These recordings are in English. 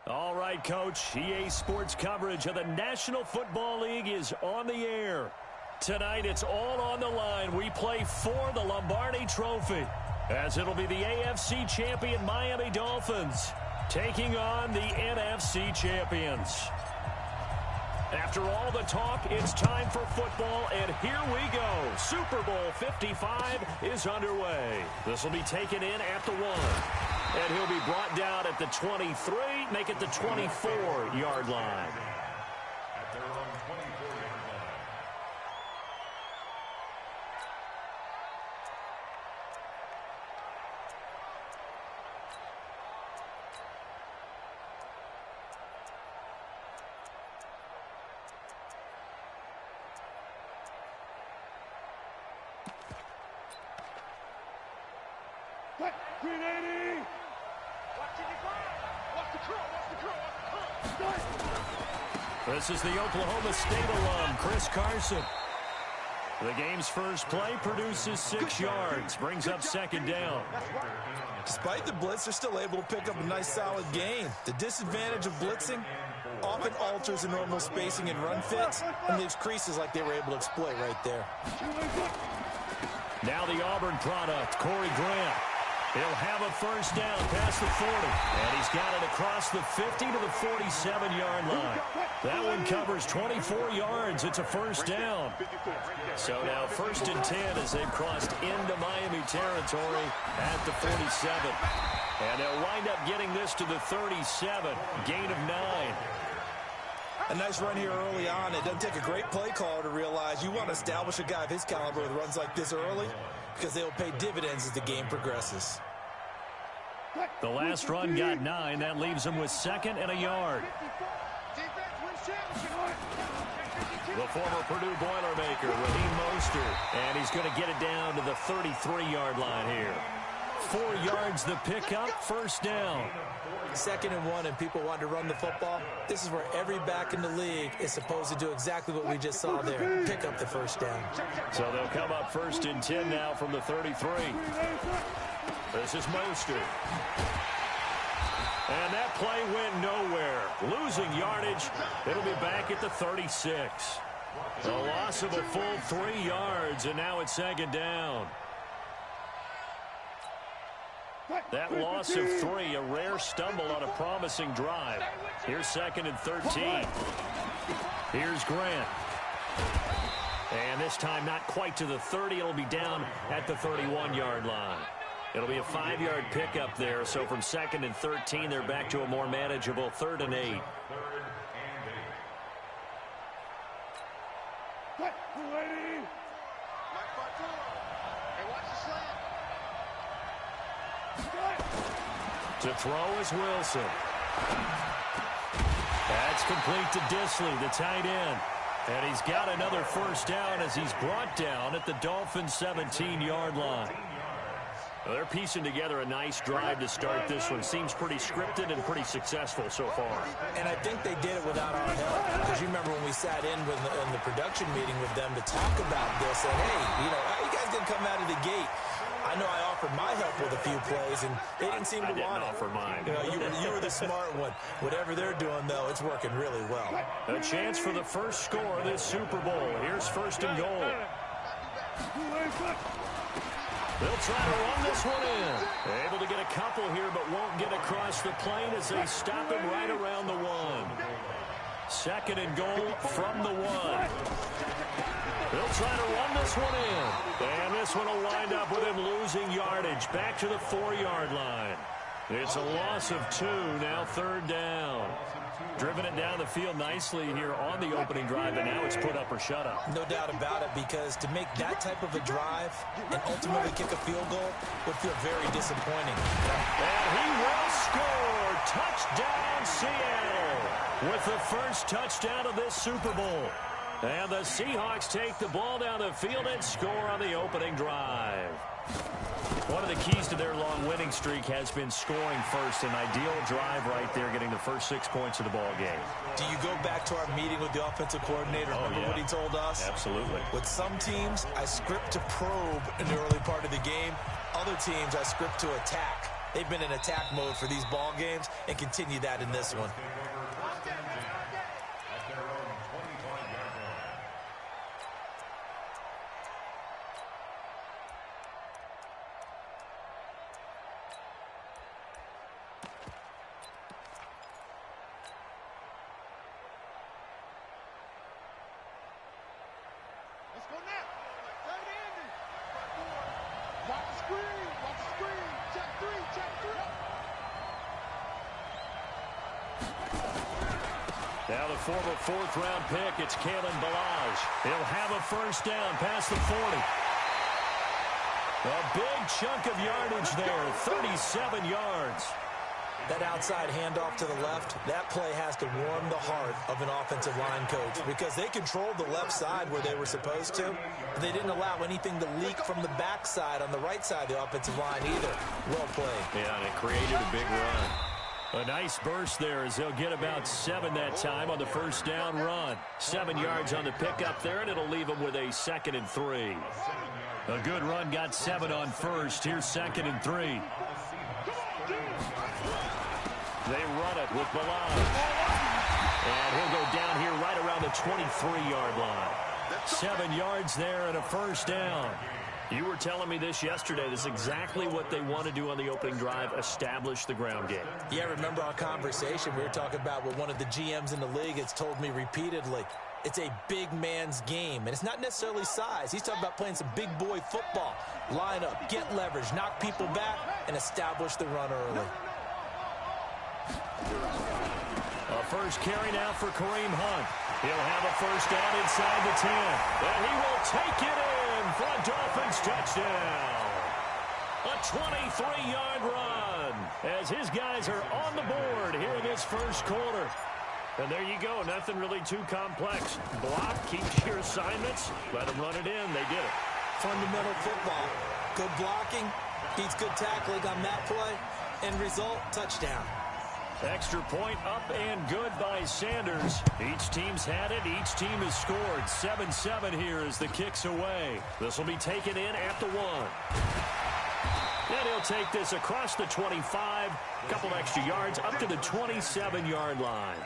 All right, Coach. EA Sports coverage of the National Football League is on the air. Tonight, it's all on the line. We play for the Lombardi Trophy, as it'll be the AFC champion Miami Dolphins taking on the NFC champions. After all the talk, it's time for football, and here we go. Super Bowl 55 is underway. This will be taken in at the 1. And he'll be brought down at the 23, make it the 24-yard line. At their own 24-yard line. This is the Oklahoma State alum, Chris Carson. The game's first play produces 6 yards, brings up second down. Despite the blitz, they're still able to pick up a nice solid gain. The disadvantage of blitzing often alters the normal spacing and run fits and leaves creases like they were able to exploit right there. Now the Auburn product, Corey Grant. He'll have a first down past the 40. And he's got it across the 50 to the 47-yard line. That one covers 24 yards. It's a first down. So now 1st and 10 as they've crossed into Miami territory at the 47. And they'll wind up getting this to the 37. Gain of 9. A nice run here early on. It doesn't take a great play caller to realize you want to establish a guy of his caliber with runs like this early because they'll pay dividends as the game progresses. The last run got 9. That leaves him with 2nd and a yard. The former Purdue Boilermaker, Raheem Mostert, and he's going to get it down to the 33-yard line here. 4 yards the pickup, first down. 2nd and 1, and people want to run the football. This is where every back in the league is supposed to do exactly what we just saw there, pick up the first down. So they'll come up 1st and 10 now from the 33. This is Mostert. And that play went nowhere. Losing yardage. It'll be back at the 36. A loss of a full 3 yards, and now it's 2nd down. That loss of 3, a rare stumble on a promising drive. Here's 2nd and 13. Here's Grant. And this time not quite to the 30. It'll be down at the 31-yard line. It'll be a 5-yard pickup there. So from 2nd and 13, they're back to a more manageable 3rd and 8. To throw is Wilson. That's complete to Disley, the tight end. And he's got another first down as he's brought down at the Dolphins' 17-yard line. Well, they're piecing together a nice drive to start this one. Seems pretty scripted and pretty successful so far. And I think they did it without our help. Because you remember when we sat in the production meeting with them to talk about this, and hey, you know, how you guys didn't come out of the gate? I know I offered my help with a few plays, and they didn't seem to want it. Offer mine. You know, you were the smart one. Whatever they're doing, though, it's working really well. A chance for the first score of this Super Bowl. Here's 1st and goal. They'll try to run this one in. Able to get a couple here, but won't get across the plane as they stop him right around the 1. 2nd and goal from the 1. They'll try to run this one in. And this one will wind up with him losing yardage. Back to the 4-yard line. It's a loss of 2, now 3rd down. Driven it down the field nicely here on the opening drive, and now it's put up or shut up. No doubt about it, because to make that type of a drive and ultimately kick a field goal would feel very disappointing. And he will score. Touchdown, Seattle, with the first touchdown of this Super Bowl. And the Seahawks take the ball down the field and score on the opening drive. One of the keys to their long winning streak has been scoring first. An ideal drive right there, getting the first 6 points of the ball game. Do you go back to our meeting with the offensive coordinator? Remember what he told us? Absolutely. With some teams, I script to probe in the early part of the game. Other teams, I script to attack. They've been in attack mode for these ball games and continue that in this one. Now the former fourth-round pick, it's Kalen Balaj. He'll have a first down past the 40. A big chunk of yardage there, 37 yards. That outside handoff to the left, that play has to warm the heart of an offensive line coach because they controlled the left side where they were supposed to, but they didn't allow anything to leak from the backside on the right side of the offensive line either. Well played. Yeah, and it created a big run. A nice burst there as they'll get about 7 that time on the first down run. 7 yards on the pickup there, and it'll leave them with a 2nd and 3. A good run got 7 on first. Here's 2nd and 3. They run it with Balaj. And he'll go down here right around the 23-yard line. 7 yards there and a first down. You were telling me this yesterday. This is exactly what they want to do on the opening drive, establish the ground game. Yeah, remember our conversation? We were talking about what one of the GMs in the league has told me repeatedly. It's a big man's game, and it's not necessarily size. He's talking about playing some big boy football. Line up, get leverage, knock people back, and establish the run early. A first carry now for Kareem Hunt. He'll have a first down inside the 10. And he will take it in for a Dolphins touchdown. A 23-yard run as his guys are on the board here in this first quarter. And there you go. Nothing really too complex. Block, keep your assignments, let them run it in. They did it. Fundamental football. Good blocking, beats good tackling on that play. End result, touchdown. Extra point up and good by Sanders. Each team's had it. Each team has scored. 7-7 here as the kick's away. This will be taken in at the 1. And he'll take this across the 25. A couple extra yards up to the 27-yard line.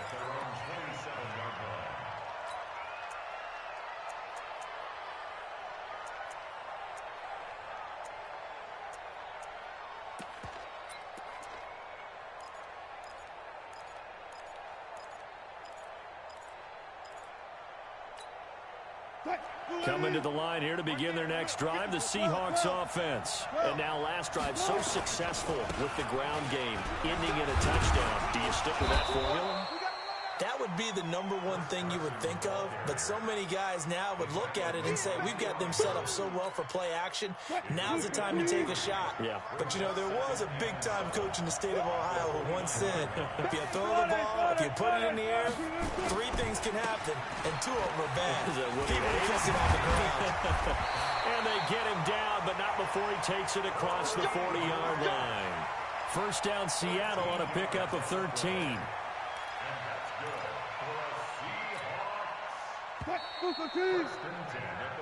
Coming to the line here to begin their next drive, the Seahawks offense. And now last drive so successful with the ground game, ending in a touchdown. Do you stick with that formula? That would be the number one thing you would think of, but so many guys now would look at it and say, we've got them set up so well for play action, now's the time to take a shot. Yeah. But, you know, there was a big-time coach in the state of Ohio who once said, if you throw the ball, if you put it in the air, 3 things can happen, and 2 of them are bad. People kiss it on the ground. And they get him down, but not before he takes it across the 40-yard line. First down, Seattle on a pickup of 13.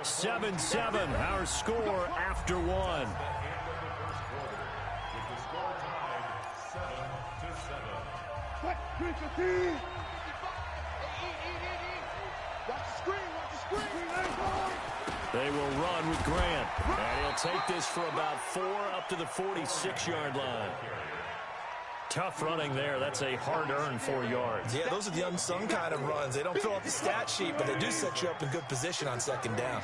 7-7, our score after 1. They will run with Grant. And he'll take this for about 4 up to the 46-yard line. Tough running there. That's a hard-earned 4 yards. Yeah, those are the unsung kind of runs. They don't fill out the stat sheet, but they do set you up in good position on second down.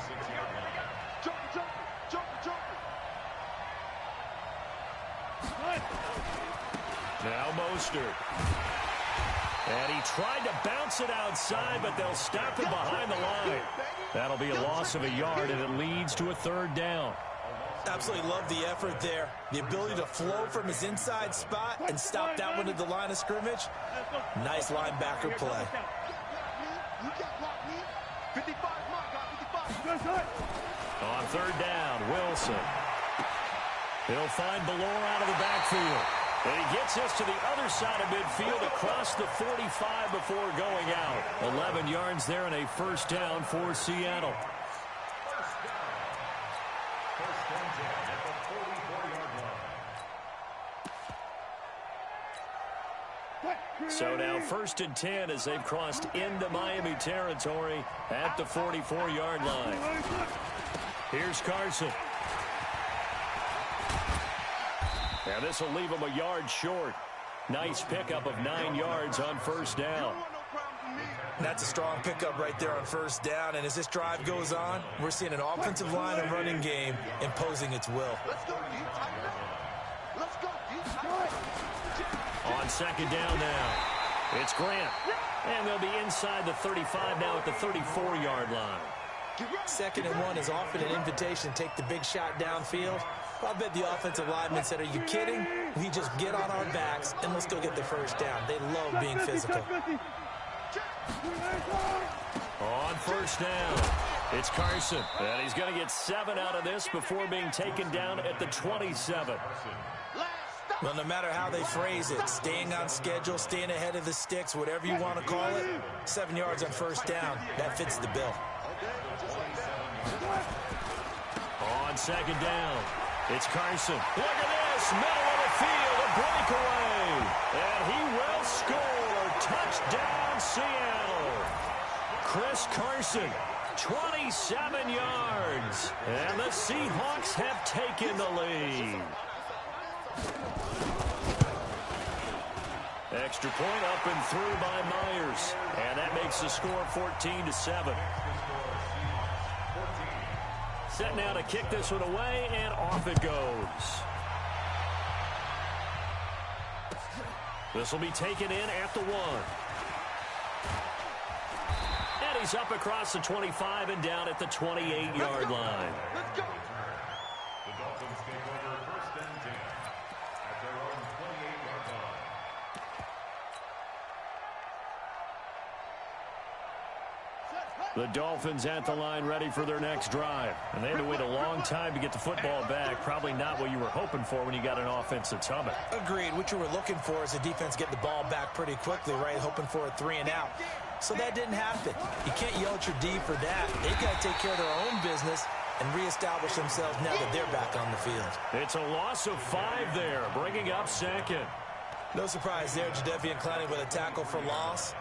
Now Mostert. And he tried to bounce it outside, but they'll stop him behind the line. That'll be a loss of a yard, and it leads to a 3rd down. Absolutely love the effort there. The ability to flow from his inside spot and stop that one at the line of scrimmage. Nice linebacker play. On 3rd down, Wilson. He'll find Ballore out of the backfield. And he gets this to the other side of midfield across the 45 before going out. 11 yards there and a first down for Seattle. So now 1st and 10 as they've crossed into Miami territory at the 44-yard line. Here's Carson. And this will leave him a yard short. Nice pickup of 9 yards on 1st down. That's a strong pickup right there on 1st down. And as this drive goes on, we're seeing an offensive line and running game imposing its will. On 2nd down now, it's Grant. And they'll be inside the 35 now at the 34-yard line. 2nd and 1 is often an invitation to take the big shot downfield. I bet the offensive lineman said, are you kidding? We just get on our backs and let's go get the 1st down. They love being physical. On 1st down, it's Carson. And he's going to get 7 out of this before being taken down at the 27. Well, no matter how they phrase it, staying on schedule, staying ahead of the sticks, whatever you want to call it, 7 yards on 1st down, that fits the bill. On 2nd down, it's Carson. Look at this, middle of the field, a breakaway. And he will score. Touchdown, Seattle. Chris Carson, 27 yards. And the Seahawks have taken the lead. Extra point up and through by Myers. And that makes the score 14-7. Set now to kick this one away, and off it goes. This will be taken in at the 1. And he's up across the 25 and down at the 28-yard line. Let's go. The Dolphins take over 1st and 10 at their own 28-yard line. The Dolphins at the line ready for their next drive. And they had to wait a long time to get the football back. Probably not what you were hoping for when you got an offense that's humming. Agreed. What you were looking for is the defense get the ball back pretty quickly, right? Hoping for a 3 and out. So that didn't happen. You can't yell at your D for that. They've got to take care of their own business and reestablish themselves now that they're back on the field. It's a loss of 5 there, bringing up 2nd. No surprise there, Jadeveon Clowney with a tackle for loss.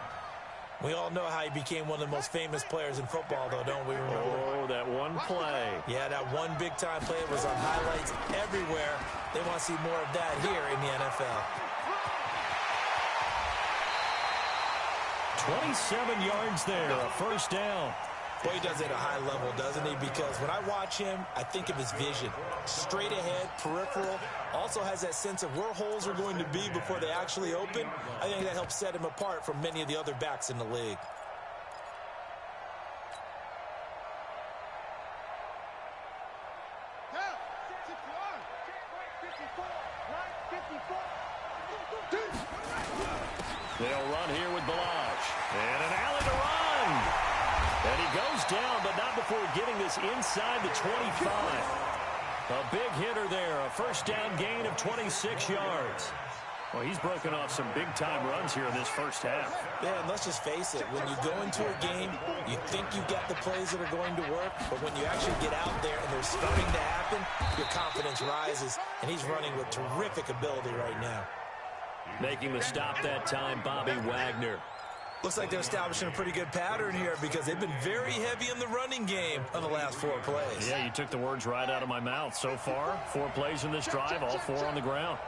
We all know how he became one of the most famous players in football, though, don't we remember? Oh, that one play. Yeah, that one big-time play was on highlights everywhere. They want to see more of that here in the NFL. 27 yards there, a 1st down. Boy, he does it at a high level, doesn't he? Because when I watch him, I think of his vision. Straight ahead, peripheral. Also has that sense of where holes are going to be before they actually open. I think that helps set him apart from many of the other backs in the league. They'll run here with Balazs. And an alley to run. And he goes down, but not before getting this inside the 25. A big hitter there. A 1st down gain of 26 yards. Well, he's broken off some big-time runs here in this 1st half. Yeah, and let's just face it. When you go into a game, you think you got the plays that are going to work, but when you actually get out there and they're starting to happen, your confidence rises, and he's running with terrific ability right now. Making the stop that time, Bobby Wagner. Looks like they're establishing a pretty good pattern here because they've been very heavy in the running game on the last 4 plays. Yeah, you took the words right out of my mouth. So far, 4 plays in this drive, all 4 on the ground.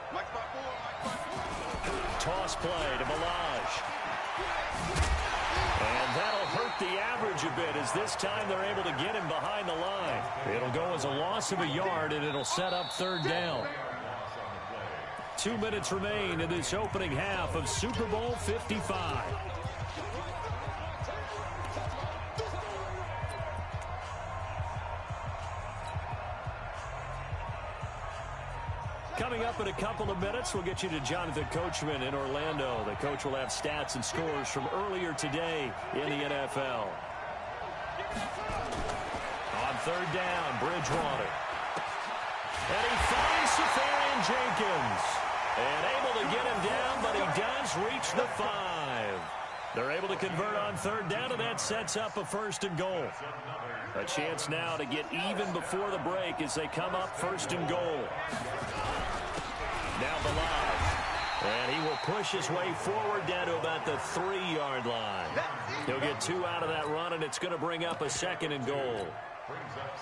Toss play to Balazs. And that'll hurt the average a bit as this time they're able to get him behind the line. It'll go as a loss of a yard, and it'll set up 3rd down. 2 minutes remain in this opening half of Super Bowl 55. Coming up in a couple of minutes, we'll get you to Jonathan Coachman in Orlando. The coach will have stats and scores from earlier today in the NFL. On 3rd down, Bridgewater. And he finds Safarian-Jenkins. And able to get him down, but he does reach the 5. They're able to convert on 3rd down, and that sets up a 1st and goal. A chance now to get even before the break as they come up 1st and goal. Now Balazs. And he will push his way forward down to about the 3-yard line. He'll get 2 out of that run, and it's going to bring up a 2nd and goal.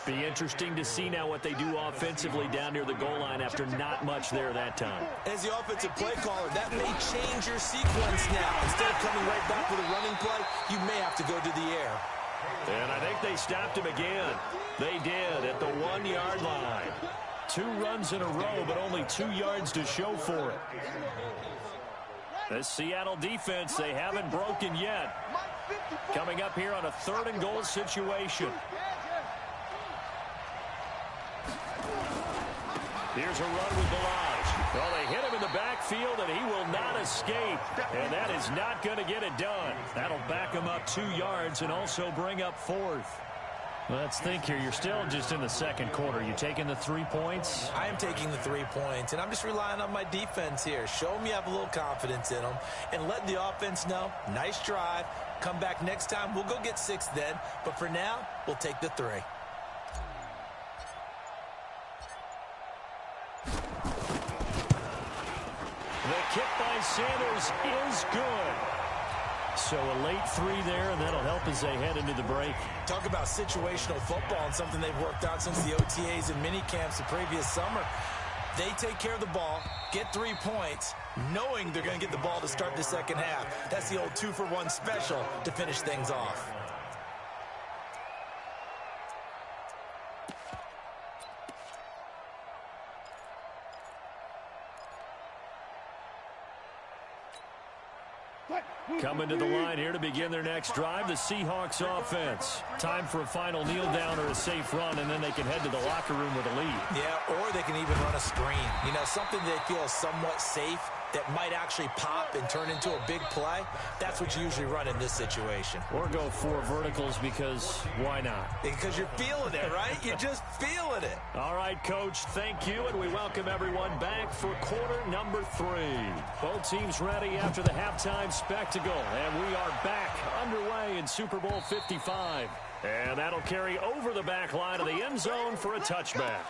Be interesting to see now what they do offensively down near the goal line after not much there that time. As the offensive play caller, that may change your sequence now. Instead of coming right back with a running play, you may have to go to the air. And I think they stopped him again. They did at the 1-yard line. 2 runs in a row, but only 2 yards to show for it. The Seattle defense, they haven't broken yet. Coming up here on a 3rd and goal situation. Here's a run with Balaj. Well, they hit him in the backfield, and he will not escape. And that is not going to get it done. That'll back him up 2 yards and also bring up 4th. Let's think here. You're still just in the 2nd quarter. You taking the 3 points? I am taking the 3 points, and I'm just relying on my defense here. Show them you have a little confidence in them, and let the offense know, nice drive. Come back next time. We'll go get 6 then, but for now, we'll take the 3. The kick by Sanders is good. So a late 3 there, and that'll help as they head into the break. Talk about situational football and something they've worked out since the OTAs and mini camps the previous summer. They take care of the ball, get 3 points, knowing they're going to get the ball to start the 2nd half. That's the old 2-for-1 special to finish things off. Coming to the line here to begin their next drive, the Seahawks offense. Time for a final kneel down or a safe run, and then they can head to the locker room with a lead. Yeah, or they can even run a screen. You know, something they feel somewhat safe that might actually pop and turn into a big play. That's what you usually run in this situation. Or go 4 verticals because why not? Because you're feeling it, right? You're just feeling it. All right, Coach, thank you, and we welcome everyone back for quarter number 3. Both teams ready after the halftime spectacle, and we are back underway in Super Bowl 55. And that'll carry over the back line of the end zone for a touchback.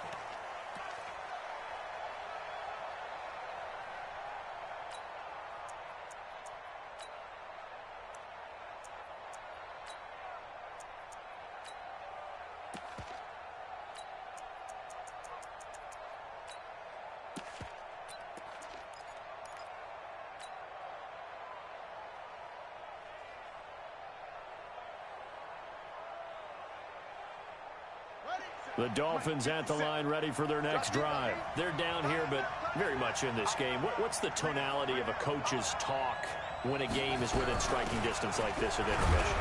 The Dolphins at the line ready for their next drive. They're down here, but very much in this game. What's the tonality of a coach's talk when a game is within striking distance like this at intermission?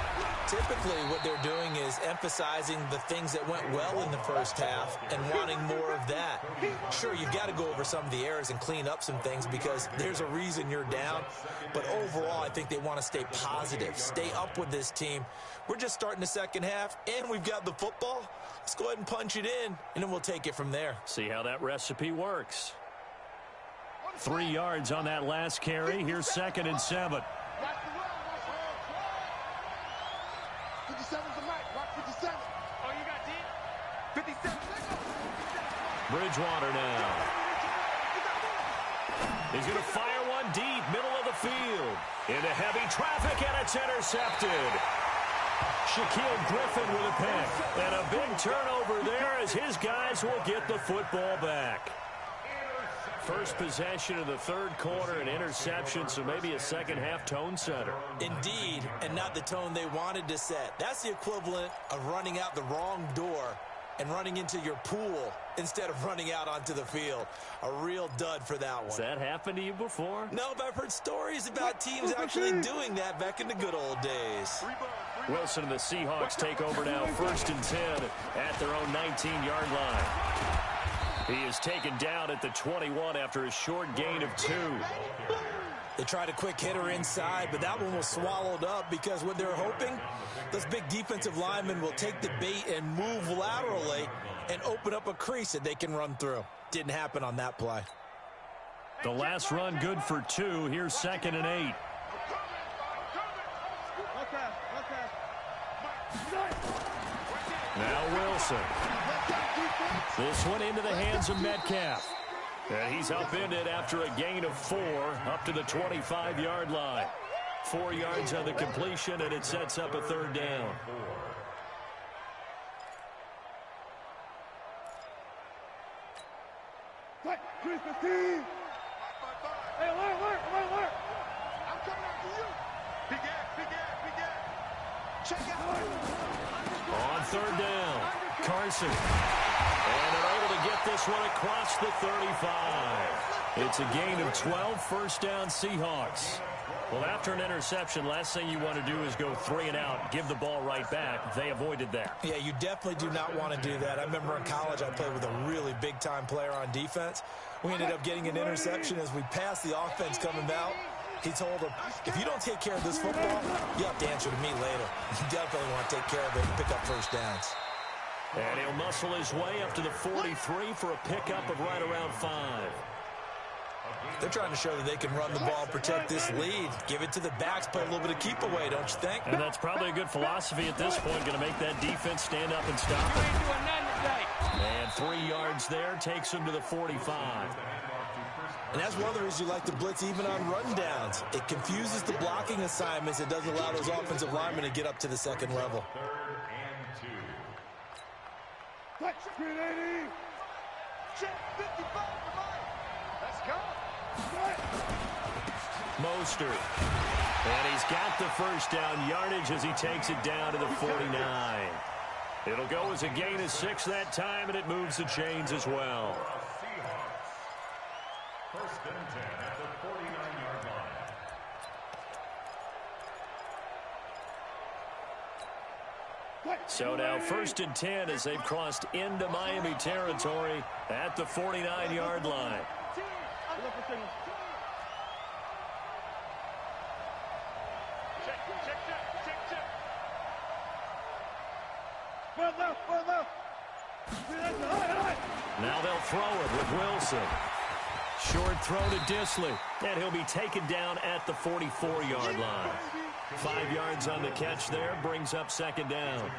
Typically, what they're doing is emphasizing the things that went well in the first half and wanting more of that. Sure, you've got to go over some of the errors and clean up some things because there's a reason you're down. But overall, I think they want to stay positive, stay up with this team. We're just starting the 2nd half, and we've got the football. Let's go ahead and punch it in, and then we'll take it from there. See how that recipe works. 3 yards on that last carry. Here's 2nd and 7. 57's the mic. Rock 57. Oh, you got D? 57. Bridgewater now. He's going to fire one deep, middle of the field. Into heavy traffic, and it's intercepted. Shaquille Griffin with a pick. And a big turnover there as his guys will get the football back. First possession of the 3rd quarter, an interception, so maybe a 2nd half tone setter. Indeed, and not the tone they wanted to set. That's the equivalent of running out the wrong door and running into your pool instead of running out onto the field. A real dud for that one. Has that happened to you before? No, but I've heard stories about teams actually doing that back in the good old days. Wilson and the Seahawks take over now, 1st and 10 at their own 19-yard line. He is taken down at the 21 after a short gain of 2. They tried a quick hitter inside, but that one was swallowed up because what they're hoping, those big defensive linemen will take the bait and move laterally and open up a crease that they can run through. Didn't happen on that play. The last run good for 2. Here's 2nd and 8. Now Wilson. This one into the hands of Metcalf. And he's upended after a gain of 4 up to the 25-yard line. 4 yards on the completion, and it sets up a third down. Hey, alert. I'm coming after you. Big gap. Check out. On third down, Carson. And they're able to get this one across the 35. It's a gain of 12, first down Seahawks. Well, after an interception, last thing you want to do is go 3 and out, give the ball right back. They avoided that. Yeah, you definitely do not want to do that. I remember in college I played with a really big-time player on defense. We ended up getting an interception as we passed the offense coming out. He told him, if you don't take care of this football, you have to answer to me later. You definitely want to take care of it and pick up first downs. And he'll muscle his way up to the 43 for a pickup of right around 5. They're trying to show that they can run the ball and protect this lead. Give it to the backs, play a little bit of keep away, don't you think? And that's probably a good philosophy at this point, going to make that defense stand up and stop You it. ain't doing nothing today. And 3 yards there takes him to the 45. And that's one of the reasons you like to blitz even on rundowns. It confuses the blocking assignments. It doesn't allow those offensive linemen to get up to the second level. Screen 80. Check 55 for mine. Let's go. Mostert. And he's got the first down yardage as he takes it down to the 49. It'll go as a gain of 6 that time, and it moves the chains as well. First and 10 at the 49-yard line. So now first and 10 as they've crossed into Miami territory at the 49-yard line. Check. Well left. Now they'll throw it with Wilson. Short throw to Disley, and he'll be taken down at the 44-yard line. 5 yards on the catch there, brings up second down.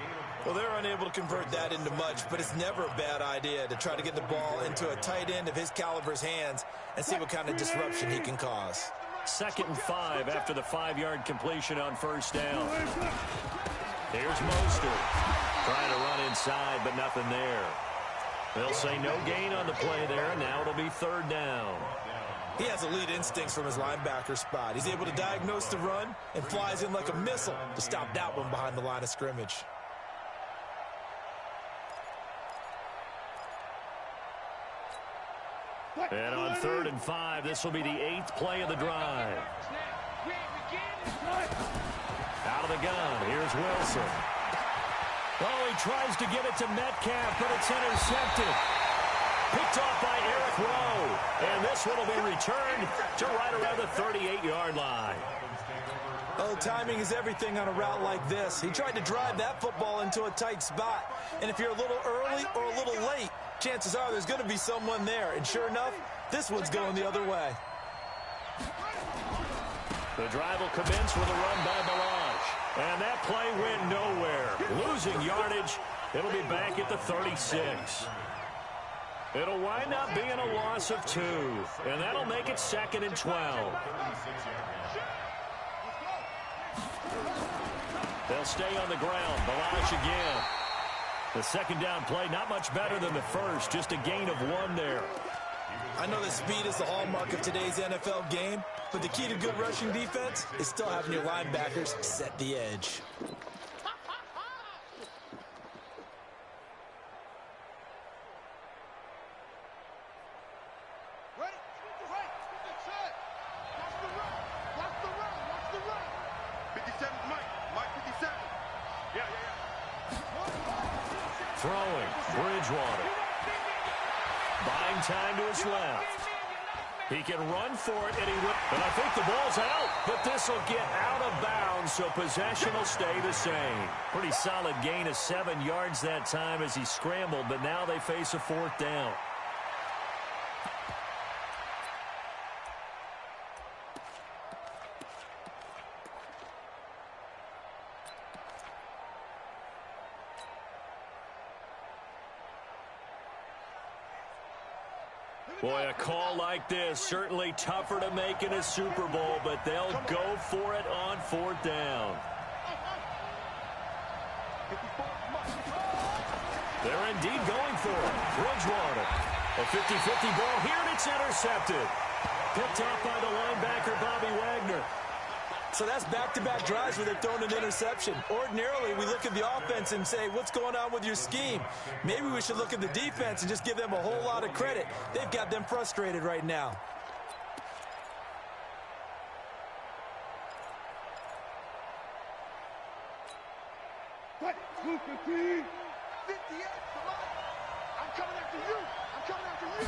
Well, they're unable to convert that into much, but it's never a bad idea to try to get the ball into a tight end of his caliber's hands and see what kind of disruption he can cause. 2nd and 5 after the 5-yard completion on first down. Here's Mostert. Trying to run inside, but nothing there. They'll say no gain on the play there, and now it'll be third down. He has elite instincts from his linebacker spot. He's able to diagnose the run and flies in like a missile to stop that one behind the line of scrimmage. And on 3rd and 5, this will be the 8th play of the drive. Out of the gun, here's Wilson. Oh, he tries to get it to Metcalf, but it's intercepted. Picked off by Eric Rowe. And this one will be returned to right around the 38-yard line. Oh, timing is everything on a route like this. He tried to drive that football into a tight spot. And if you're a little early or a little late, chances are there's going to be someone there. And sure enough, this one's going the other way. The drive will commence with a run by Balaj. And that play went nowhere. Losing yardage. It'll be back at the 36. It'll wind up being a loss of 2. And that'll make it 2nd and 12. They'll stay on the ground. Balaj again. The second down play, not much better than the first. Just a gain of 1 there. I know that speed is the hallmark of today's NFL game, but the key to good rushing defense is still having your linebackers set the edge. Throwing, Bridgewater. Buying time to his left. He can run for it, and he will. And I think the ball's out, but this will get out of bounds, so possession will stay the same. Pretty solid gain of 7 yards that time as he scrambled, but now they face a 4th down. Boy, a call like this, certainly tougher to make in a Super Bowl, but they'll go for it on 4th down. They're indeed going for it. Bridgewater. A 50-50 ball here, and it's intercepted. Picked off by the linebacker, Bobby Wagner. So that's back-to-back drives where they've thrown an interception. Ordinarily, we look at the offense and say, what's going on with your scheme? Maybe we should look at the defense and just give them a whole lot of credit. They've got them frustrated right now. I'm coming after you. I'm coming after you.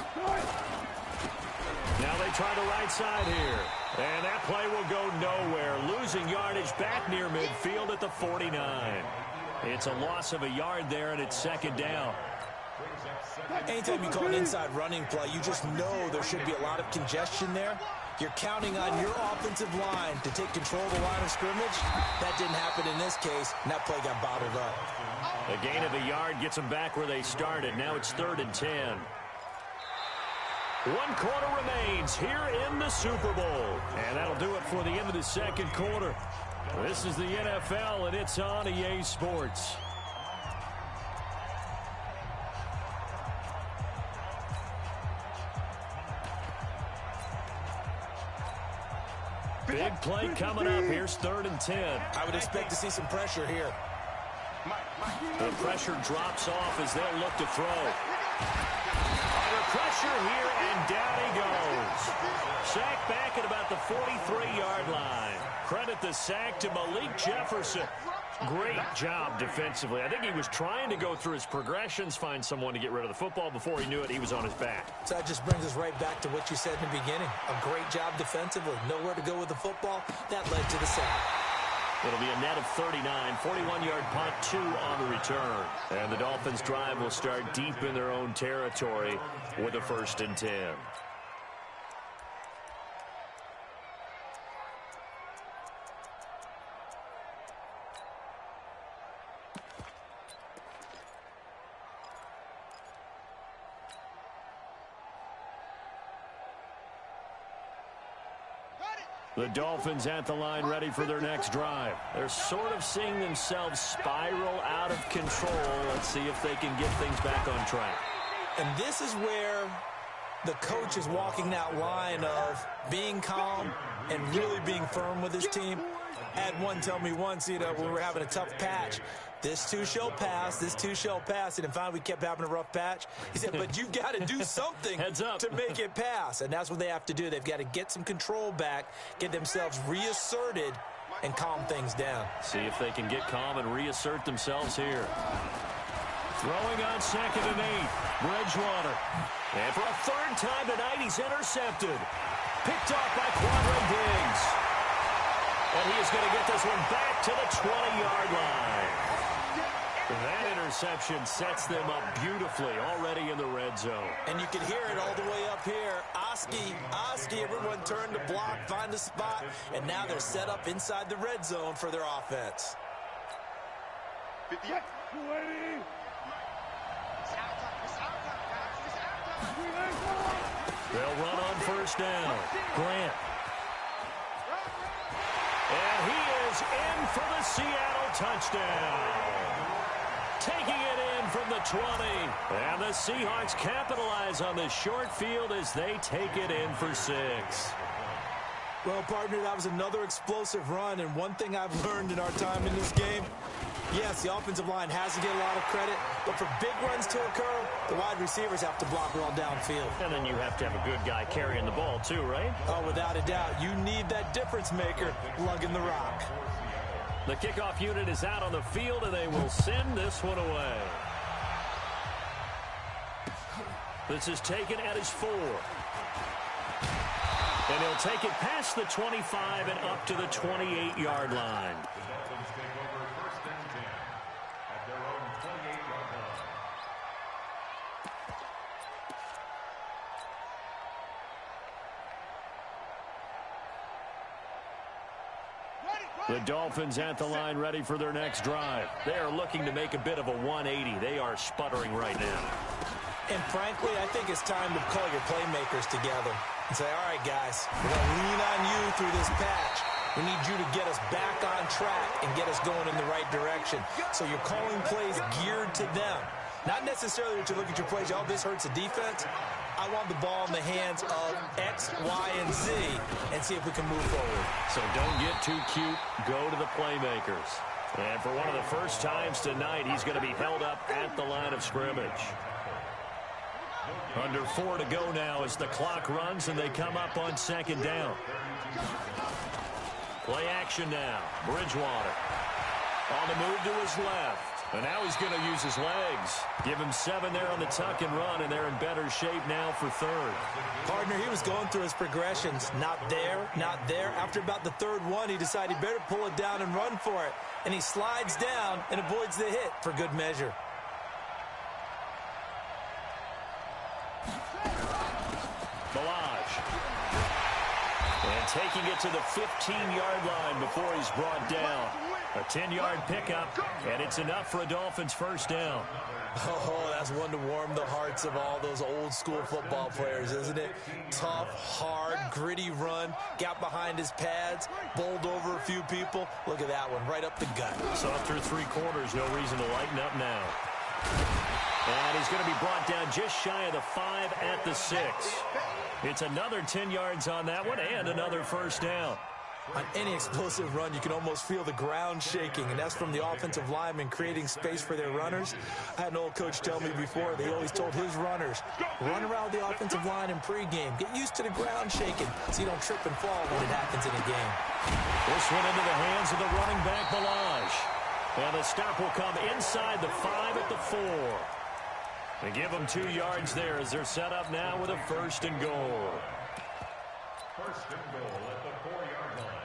Now they try the right side here. And that play will go nowhere. Losing yardage back near midfield at the 49. It's a loss of a yard there, and it's 2nd down. Anytime you call an inside running play, you just know there should be a lot of congestion there. You're counting on your offensive line to take control of the line of scrimmage. That didn't happen in this case, and that play got bottled up. A gain of a yard gets them back where they started. Now it's 3rd and 10. 1 quarter remains here in the Super Bowl. And that'll do it for the end of the 2nd quarter. This is the NFL, and it's on EA Sports. Big play coming up. Here's 3rd and 10. I would expect to see some pressure here. The pressure drops off as they'll look to throw. Under pressure here, and down he goes. Sack back at about the 43-yard line. Credit the sack to Malik Jefferson. Great job defensively. I think he was trying to go through his progressions, find someone to get rid of the football. Before he knew it, he was on his back. So that just brings us right back to what you said in the beginning. A great job defensively. Nowhere to go with the football. That led to the sack. It'll be a net of 39, 41-yard punt, 2 on the return. And the Dolphins' drive will start deep in their own territory with a 1st and 10. The Dolphins at the line ready for their next drive. They're sort of seeing themselves spiral out of control. Let's see if they can get things back on track. And this is where the coach is walking that line of being calm and really being firm with his team. I had one tell me once, when we were having a tough patch, this too shall pass, this too shall pass. And finally we kept having a rough patch. He said, but you've got to do something to make it pass. And that's what they have to do. They've got to get some control back, get themselves reasserted, and calm things down. See if they can get calm and reassert themselves here. Throwing on 2nd and 8. Bridgewater. And for a 3rd time tonight, he's intercepted. Picked off by Quandre Diggs. And he is going to get this one back to the 20-yard line. That interception sets them up beautifully already in the red zone. And you can hear it all the way up here. Oski, everyone turned to block, find a spot, and now they're set up inside the red zone for their offense. 58. They'll run on 1st down. Grant. And he is in for the Seattle touchdown. Taking it in from the 20. And the Seahawks capitalize on this short field as they take it in for 6. Well, partner, that was another explosive run. And one thing I've learned in our time in this game, yes, the offensive line has to get a lot of credit, but for big runs to occur, the wide receivers have to block well downfield. And then you have to have a good guy carrying the ball too, right? Oh, without a doubt. You need that difference maker lugging the rock. The kickoff unit is out on the field, and they will send this one away. This is taken at his 4. And he'll take it past the 25 and up to the 28-yard line. The Dolphins at the line ready for their next drive. They are looking to make a bit of a 180. They are sputtering right now. And frankly, I think it's time to call your playmakers together and say, all right, guys, we're going to lean on you through this patch. We need you to get us back on track and get us going in the right direction. So you're calling plays geared to them. Not necessarily that you look at your plays, oh, this hurts the defense. I want the ball in the hands of X, Y, and Z and see if we can move forward. So don't get too cute. Go to the playmakers. And for one of the first times tonight, he's going to be held up at the line of scrimmage. Under 4 to go now as the clock runs and they come up on second down. Play action now. Bridgewater on the move to his left. And now he's going to use his legs. Give him 7 there on the tuck and run, and they're in better shape now for third. Partner, he was going through his progressions. Not there, not there. After about the third one, he decided he better pull it down and run for it. And he slides down and avoids the hit for good measure. And taking it to the 15-yard line before he's brought down. A 10-yard pickup, and it's enough for a Dolphins first down. Oh, that's one to warm the hearts of all those old-school football players, isn't it? Tough, hard, gritty run, got behind his pads, bowled over a few people. Look at that one, right up the gut. So through 3 quarters, no reason to lighten up now. And he's going to be brought down just shy of the 5 at the 6. It's another 10 yards on that one and another first down. On any explosive run, you can almost feel the ground shaking, and that's from the offensive linemen creating space for their runners. I had an old coach tell me before, they always told his runners, run around the offensive line in pregame. Get used to the ground shaking so you don't trip and fall when it happens in a game. This one into the hands of the running back, Balaj. And the stop will come inside the 5 at the 4. They give them 2 yards there as they're set up now with a first and goal. First and goal at the 4-yard line.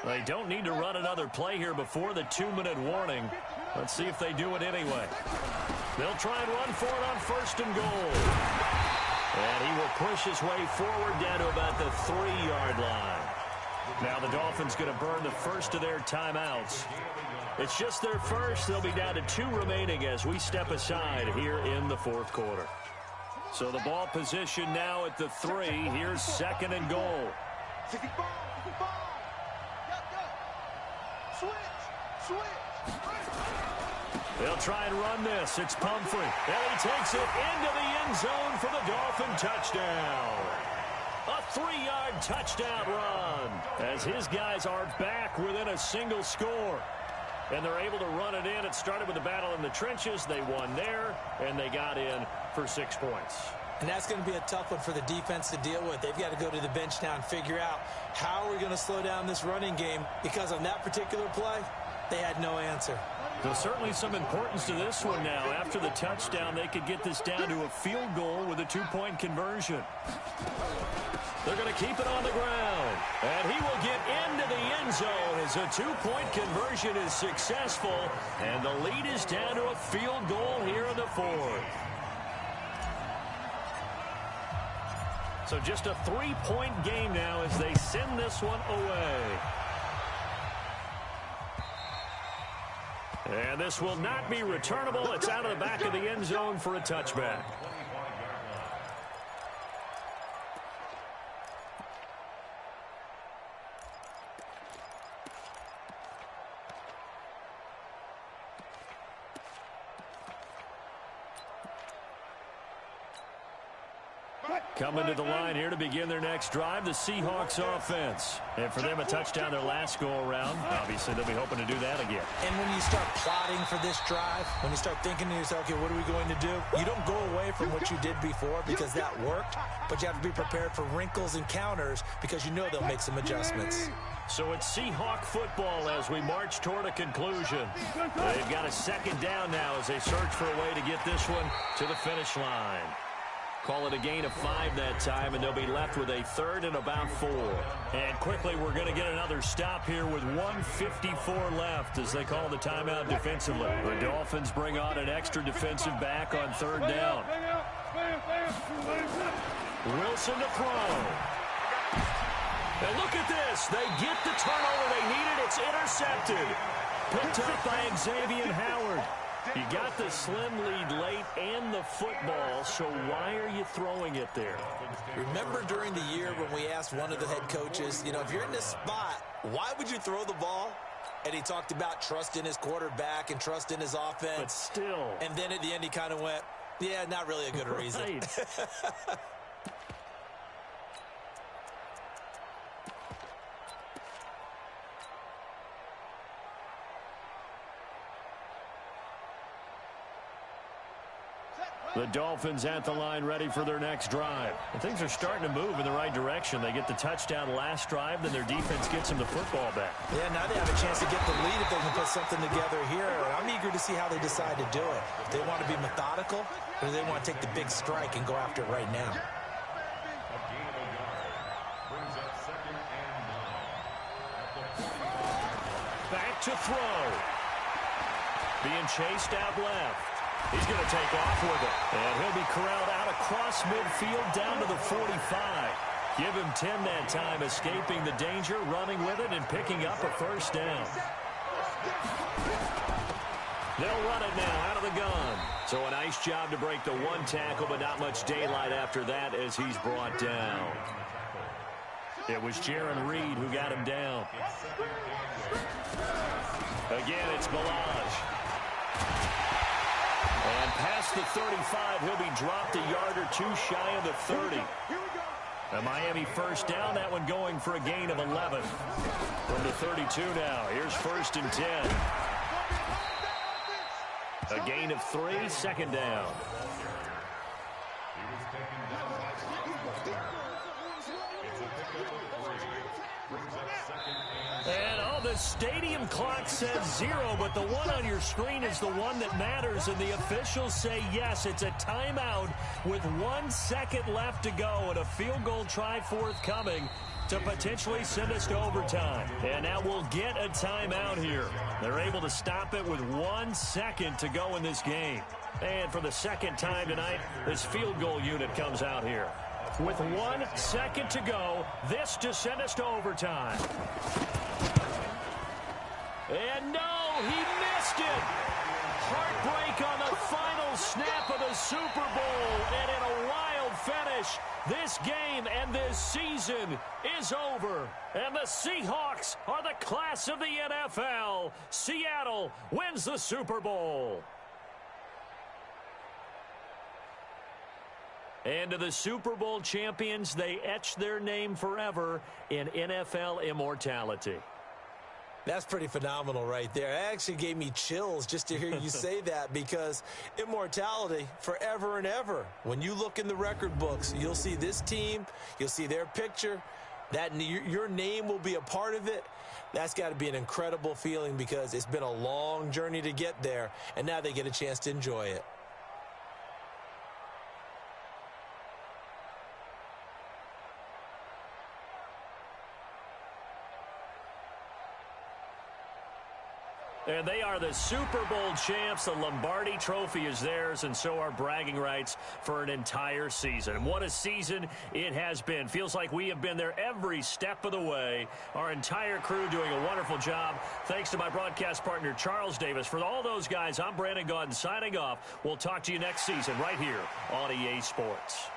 They don't need to run another play here before the 2-minute warning. Let's see if they do it anyway. They'll try and run for it on first and goal. And he will push his way forward down to about the 3-yard line. Now the Dolphins going to burn the first of their timeouts. It's just their first. They'll be down to 2 remaining as we step aside here in the 4th quarter. So the ball position now at the 3. Here's second and goal. They'll try and run this. It's Pumphrey. And he takes it into the end zone for the Dolphin touchdown. A 3-yard touchdown run as his guys are back within a single score. And they're able to run it in. It started with a battle in the trenches. They won there, and they got in for 6 points. And that's going to be a tough one for the defense to deal with. They've got to go to the bench now and figure out how are we going to slow down this running game, because on that particular play, they had no answer. There's certainly some importance to this one now. After the touchdown, they could get this down to a field goal with a 2-point conversion. They're going to keep it on the ground. And he will get into the end zone as a 2-point conversion is successful. And the lead is down to a field goal here in the 4th. So just a 3-point game now as they send this one away. And this will not be returnable. It's out of the back of the end zone for a touchback. Coming to the line here to begin their next drive, the Seahawks offense. And for them, a touchdown their last go-around. Obviously, they'll be hoping to do that again. And when you start plotting for this drive, when you start thinking to yourself, okay, what are we going to do? You don't go away from what you did before because that worked, but you have to be prepared for wrinkles and counters because you know they'll make some adjustments. So it's Seahawk football as we march toward a conclusion. They've got a second down now as they search for a way to get this one to the finish line. Call it a gain of 5 that time, and they'll be left with a 3rd and about 4. And quickly, we're going to get another stop here with 1:54 left as they call the timeout defensively. The Dolphins bring on an extra defensive back on 3rd down. Wilson to throw. And look at this. They get the turnover they needed. It's intercepted. Picked up by Xavier Howard. You got the slim lead late and the football, so why are you throwing it there? Remember during the year when we asked one of the head coaches, if you're in this spot, why would you throw the ball? And he talked about trust in his quarterback and trust in his offense. But still. And then at the end he kind of went, yeah, not really a good reason. Right. The Dolphins at the line ready for their next drive. And things are starting to move in the right direction. They get the touchdown last drive, then their defense gets them the football back. Yeah, now they have a chance to get the lead if they can put something together here. I'm eager to see how they decide to do it. Do they want to be methodical, or do they want to take the big strike and go after it right now? Back to throw. Being chased out left. He's going to take off with it. And he'll be corralled out across midfield down to the 45. Give him 10 that time, escaping the danger, running with it, and picking up a first down. They'll run it now out of the gun. So a nice job to break the one tackle, but not much daylight after that as he's brought down. It was Jaron Reed who got him down. Again, it's Balaj. And past the 35, he'll be dropped a yard or two shy of the 30. A Miami first down, that one going for a gain of 11. From the 32 now, here's 1st and 10. A gain of 3, second down. And the stadium clock says 0, but the one on your screen is the one that matters, and the officials say yes, it's a timeout with 1 second left to go and a field goal try forthcoming to potentially send us to overtime. And now we'll get a timeout here. They're able to stop it with 1 second to go in this game. And for the second time tonight, this field goal unit comes out here. With 1 second to go, this to send us to overtime. And no, he missed it. Heartbreak on the final snap of the Super Bowl. And in a wild finish, this game and this season is over. And the Seahawks are the class of the NFL. Seattle wins the Super Bowl. And to the Super Bowl champions, they etch their name forever in NFL immortality. That's pretty phenomenal right there. It actually gave me chills just to hear you say that, because immortality forever and ever. When you look in the record books, you'll see this team, you'll see their picture, that your name will be a part of it. That's got to be an incredible feeling, because it's been a long journey to get there, and now they get a chance to enjoy it. And they are the Super Bowl champs. The Lombardi Trophy is theirs, and so are bragging rights for an entire season. What a season it has been. Feels like we have been there every step of the way. Our entire crew doing a wonderful job. Thanks to my broadcast partner, Charles Davis. For all those guys, I'm Brandon Gaudin signing off. We'll talk to you next season right here on EA Sports.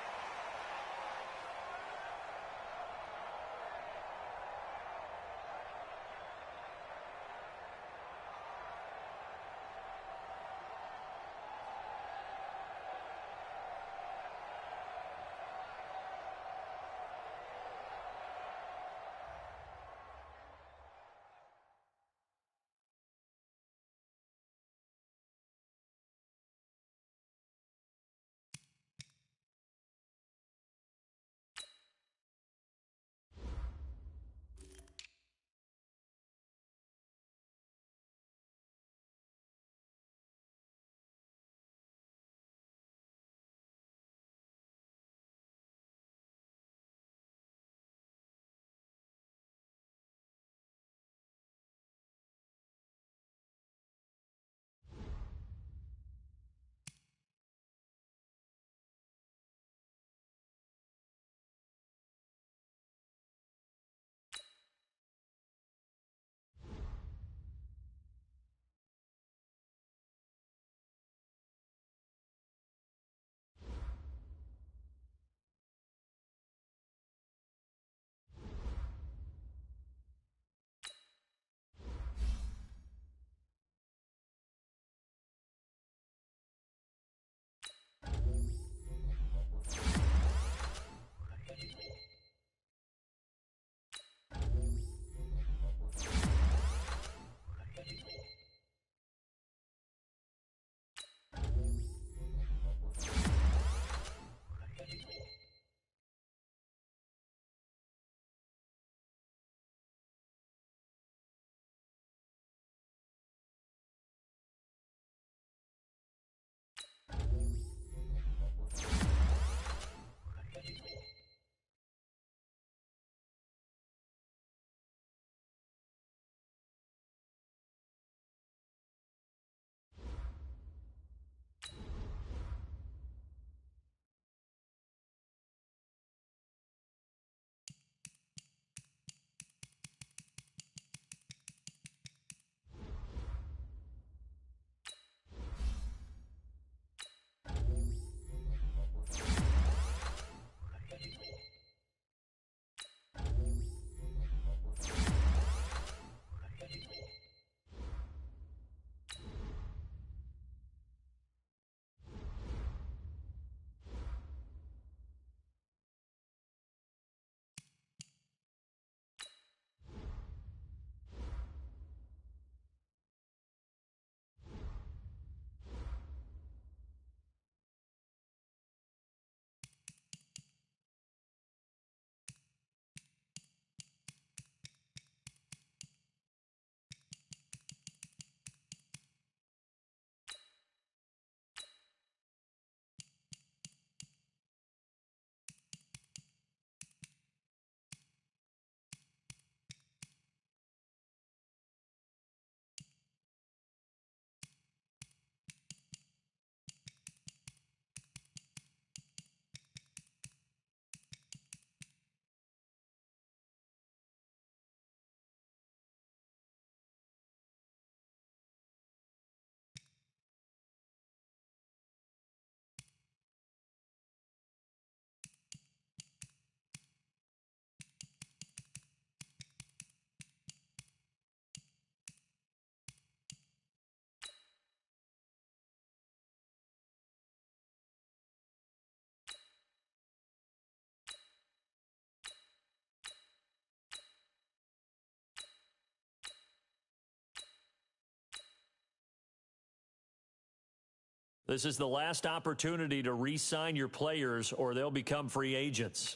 This is the last opportunity to re-sign your players or they'll become free agents.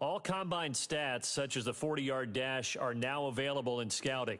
All combine stats, such as the 40-yard dash, are now available in scouting.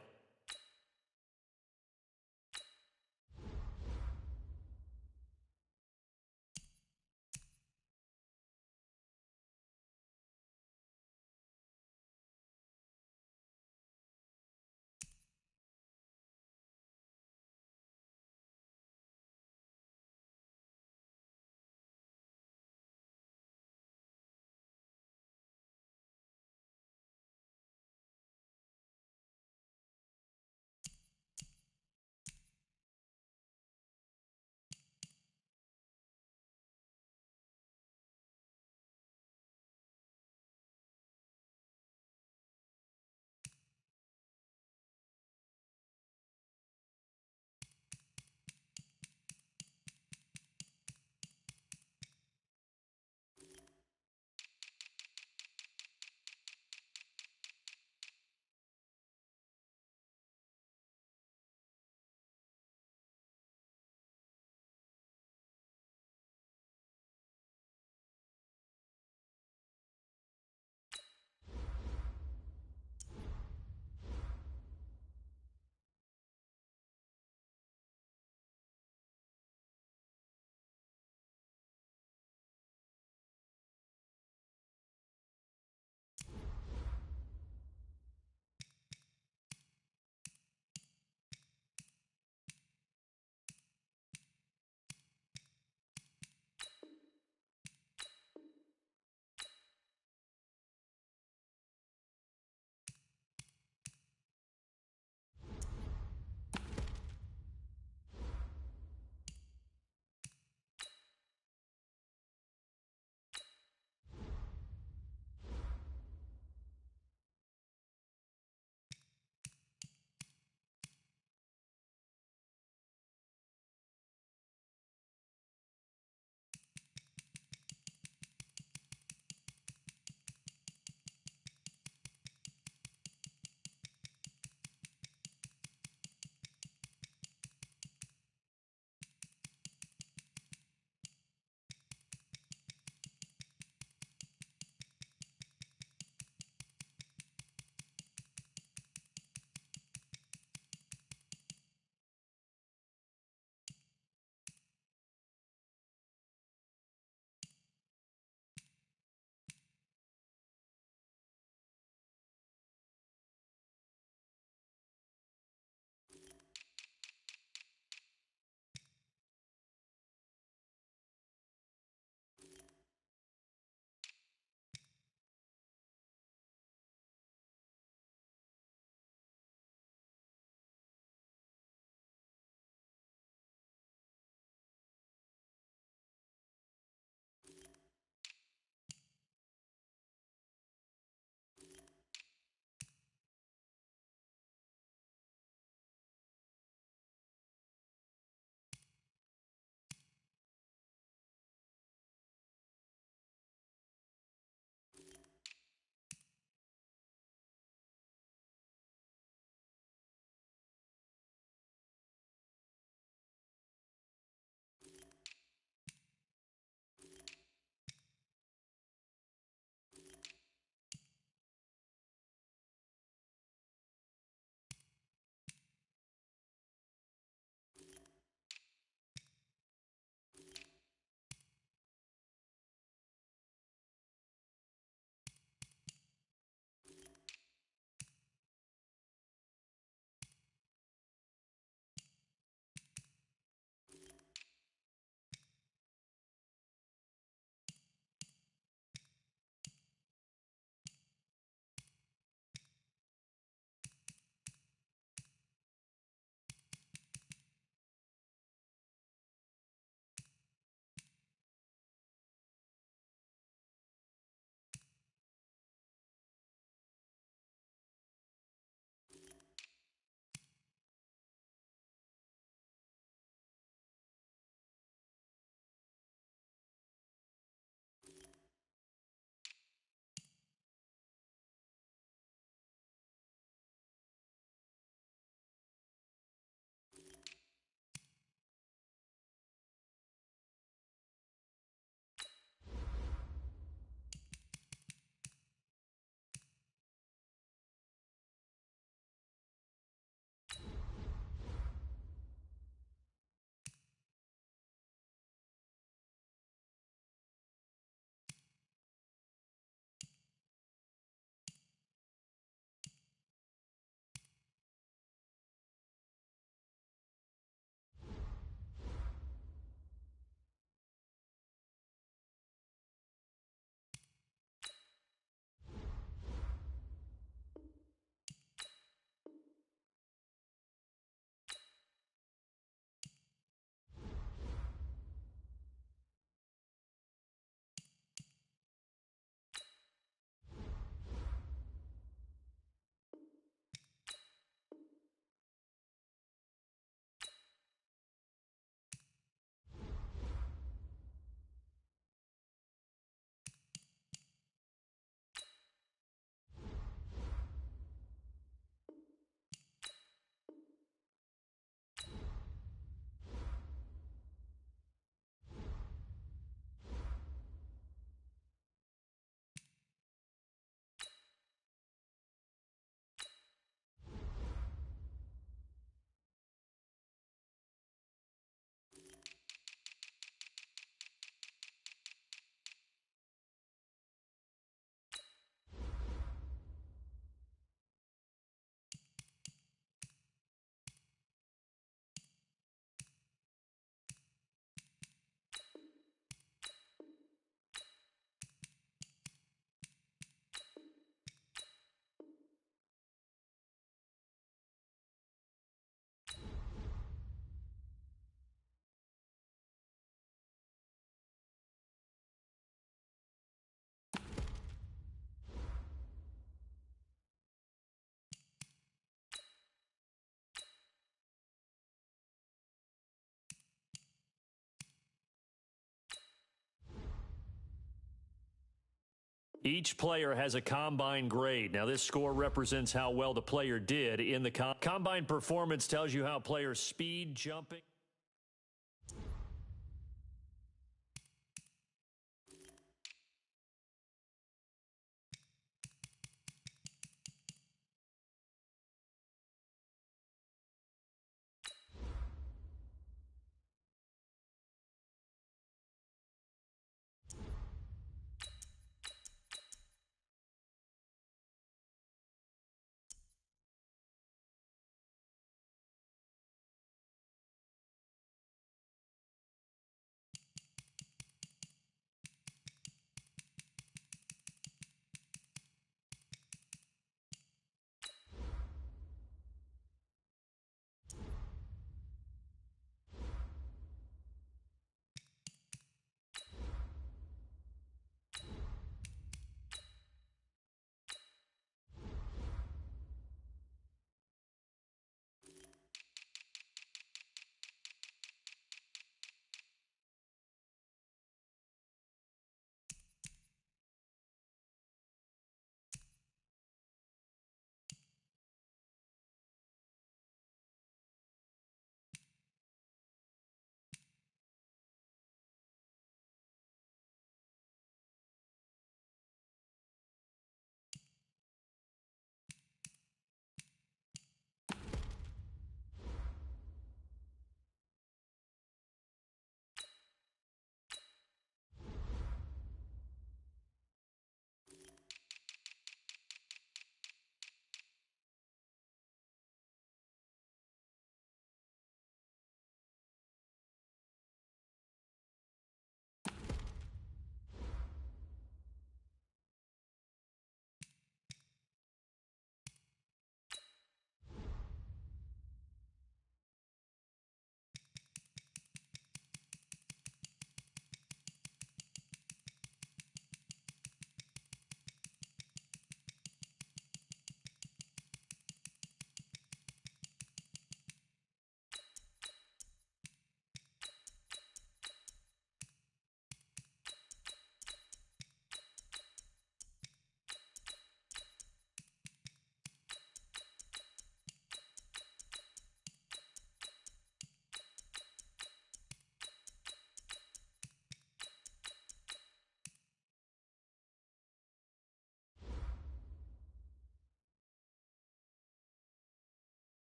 Each player has a combine grade. Now, this score represents how well the player did in the combine performance, tells you how players' speed, jumping.